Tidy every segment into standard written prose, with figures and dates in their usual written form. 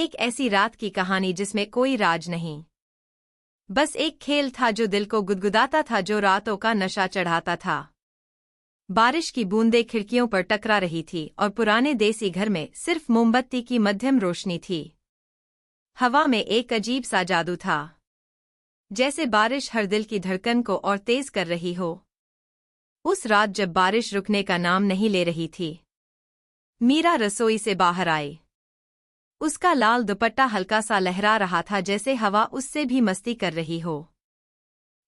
एक ऐसी रात की कहानी जिसमें कोई राज नहीं, बस एक खेल था जो दिल को गुदगुदाता था, जो रातों का नशा चढ़ाता था। बारिश की बूंदें खिड़कियों पर टकरा रही थी और पुराने देसी घर में सिर्फ मोमबत्ती की मध्यम रोशनी थी। हवा में एक अजीब सा जादू था, जैसे बारिश हर दिल की धड़कन को और तेज कर रही हो। उस रात जब बारिश रुकने का नाम नहीं ले रही थी, मीरा रसोई से बाहर आई। उसका लाल दुपट्टा हल्का सा लहरा रहा था, जैसे हवा उससे भी मस्ती कर रही हो।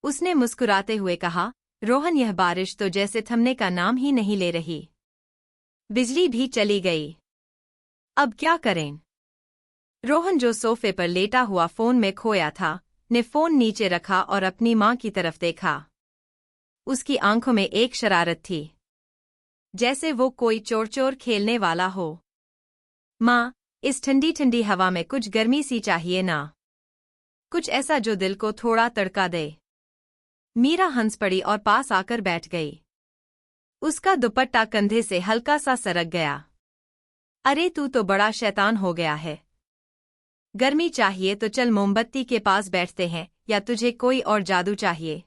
उसने मुस्कुराते हुए कहा, रोहन, यह बारिश तो जैसे थमने का नाम ही नहीं ले रही। बिजली भी चली गई। अब क्या करें? रोहन, जो सोफे पर लेटा हुआ फोन में खोया था, ने फोन नीचे रखा और अपनी माँ की तरफ देखा। उसकी आंखों में एक शरारत थी, जैसे वो कोई चोर चोर खेलने वाला हो। माँ, इस ठंडी ठंडी हवा में कुछ गर्मी सी चाहिए ना, कुछ ऐसा जो दिल को थोड़ा तड़का दे। मीरा हंस पड़ी और पास आकर बैठ गई। उसका दुपट्टा कंधे से हल्का सा सरक गया। अरे तू तो बड़ा शैतान हो गया है। गर्मी चाहिए तो चल मोमबत्ती के पास बैठते हैं, या तुझे कोई और जादू चाहिए?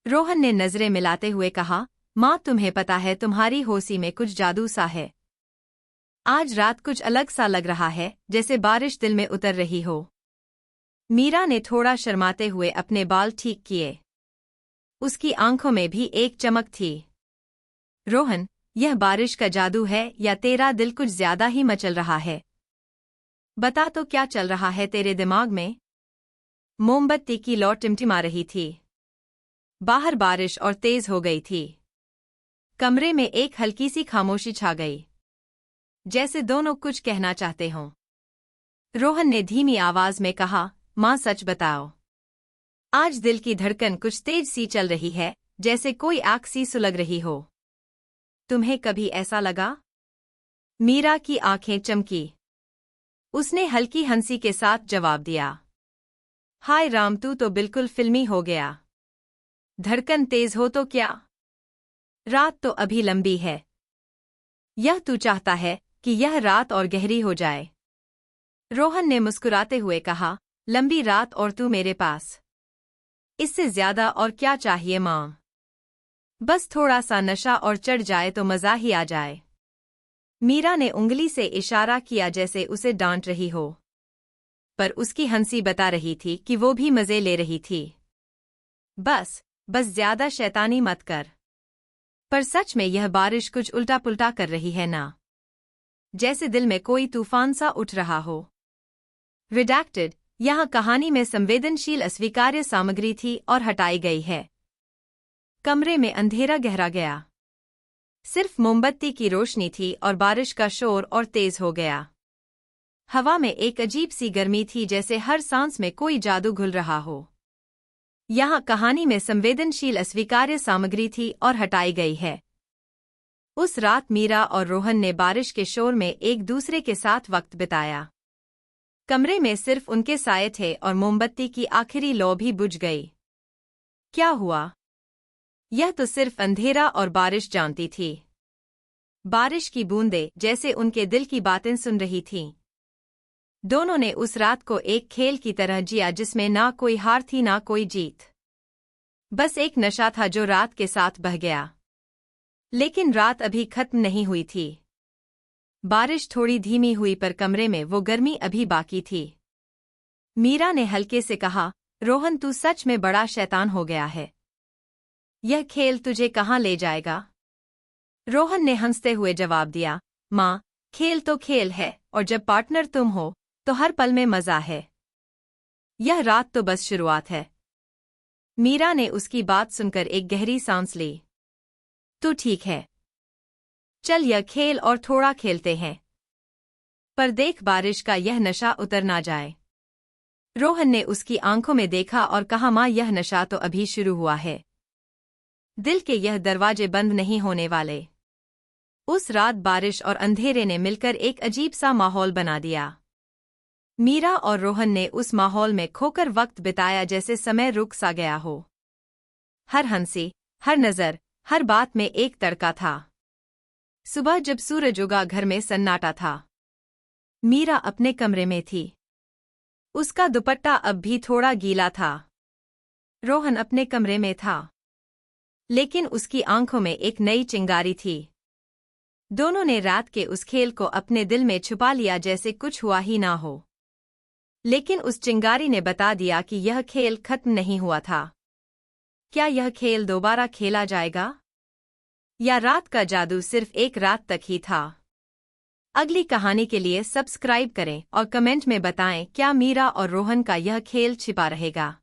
रोहन ने नजरें मिलाते हुए कहा, माँ, तुम्हें पता है तुम्हारी होशी में कुछ जादू सा है। आज रात कुछ अलग सा लग रहा है, जैसे बारिश दिल में उतर रही हो। मीरा ने थोड़ा शर्माते हुए अपने बाल ठीक किए। उसकी आंखों में भी एक चमक थी। रोहन, यह बारिश का जादू है या तेरा दिल कुछ ज्यादा ही मचल रहा है? बता तो, क्या चल रहा है तेरे दिमाग में? मोमबत्ती की लौ टिमटिमा रही थी। बाहर बारिश और तेज हो गई थी। कमरे में एक हल्की सी खामोशी छा गई, जैसे दोनों कुछ कहना चाहते हों। रोहन ने धीमी आवाज में कहा, माँ, सच बताओ, आज दिल की धड़कन कुछ तेज सी चल रही है, जैसे कोई आग सी सुलग रही हो। तुम्हें कभी ऐसा लगा? मीरा की आंखें चमकी। उसने हल्की हंसी के साथ जवाब दिया, हाय राम, तू तो बिल्कुल फिल्मी हो गया। धड़कन तेज हो तो क्या, रात तो अभी लंबी है। यह तू चाहता है कि यह रात और गहरी हो जाए? रोहन ने मुस्कुराते हुए कहा, लंबी रात और तू मेरे पास, इससे ज्यादा और क्या चाहिए माँ? बस थोड़ा सा नशा और चढ़ जाए तो मजा ही आ जाए। मीरा ने उंगली से इशारा किया, जैसे उसे डांट रही हो, पर उसकी हंसी बता रही थी कि वो भी मजे ले रही थी। बस ज्यादा शैतानी मत कर। पर सच में यह बारिश कुछ उल्टा पुल्टा कर रही है ना, जैसे दिल में कोई तूफान सा उठ रहा हो। रिडैक्टेड, यहाँ कहानी में संवेदनशील अस्वीकार्य सामग्री थी और हटाई गई है। कमरे में अंधेरा गहरा गया। सिर्फ मोमबत्ती की रोशनी थी और बारिश का शोर और तेज हो गया। हवा में एक अजीब सी गर्मी थी, जैसे हर सांस में कोई जादू घुल रहा हो। यहाँ कहानी में संवेदनशील अस्वीकार्य सामग्री थी और हटाई गई है। उस रात मीरा और रोहन ने बारिश के शोर में एक दूसरे के साथ वक्त बिताया। कमरे में सिर्फ उनके साए थे और मोमबत्ती की आखिरी लौ भी बुझ गई। क्या हुआ? यह तो सिर्फ अंधेरा और बारिश जानती थी। बारिश की बूंदें जैसे उनके दिल की बातें सुन रही थीं। दोनों ने उस रात को एक खेल की तरह जिया, जिसमें ना कोई हार थी ना कोई जीत। बस एक नशा था जो रात के साथ बह गया। लेकिन रात अभी खत्म नहीं हुई थी। बारिश थोड़ी धीमी हुई, पर कमरे में वो गर्मी अभी बाकी थी। मीरा ने हल्के से कहा, रोहन, तू सच में बड़ा शैतान हो गया है। यह खेल तुझे कहाँ ले जाएगा? रोहन ने हंसते हुए जवाब दिया, माँ, खेल तो खेल है, और जब पार्टनर तुम हो तो हर पल में मजा है। यह रात तो बस शुरुआत है। मीरा ने उसकी बात सुनकर एक गहरी सांस ली। तो ठीक है, चल यह खेल और थोड़ा खेलते हैं, पर देख बारिश का यह नशा उतर ना जाए। रोहन ने उसकी आंखों में देखा और कहा, माँ, यह नशा तो अभी शुरू हुआ है। दिल के यह दरवाजे बंद नहीं होने वाले। उस रात बारिश और अंधेरे ने मिलकर एक अजीब सा माहौल बना दिया। मीरा और रोहन ने उस माहौल में खोकर वक्त बिताया, जैसे समय रुक सा गया हो। हर हंसी, हर नजर, हर बात में एक तड़का था। सुबह जब सूरज उगा, घर में सन्नाटा था। मीरा अपने कमरे में थी। उसका दुपट्टा अब भी थोड़ा गीला था। रोहन अपने कमरे में था, लेकिन उसकी आंखों में एक नई चिंगारी थी। दोनों ने रात के उस खेल को अपने दिल में छुपा लिया जैसे कुछ हुआ ही ना हो। लेकिन उस चिंगारी ने बता दिया कि यह खेल खत्म नहीं हुआ था। क्या यह खेल दोबारा खेला जाएगा, या रात का जादू सिर्फ एक रात तक ही था? अगली कहानी के लिए सब्सक्राइब करें और कमेंट में बताएं क्या मीरा और रोहन का यह खेल छिपा रहेगा।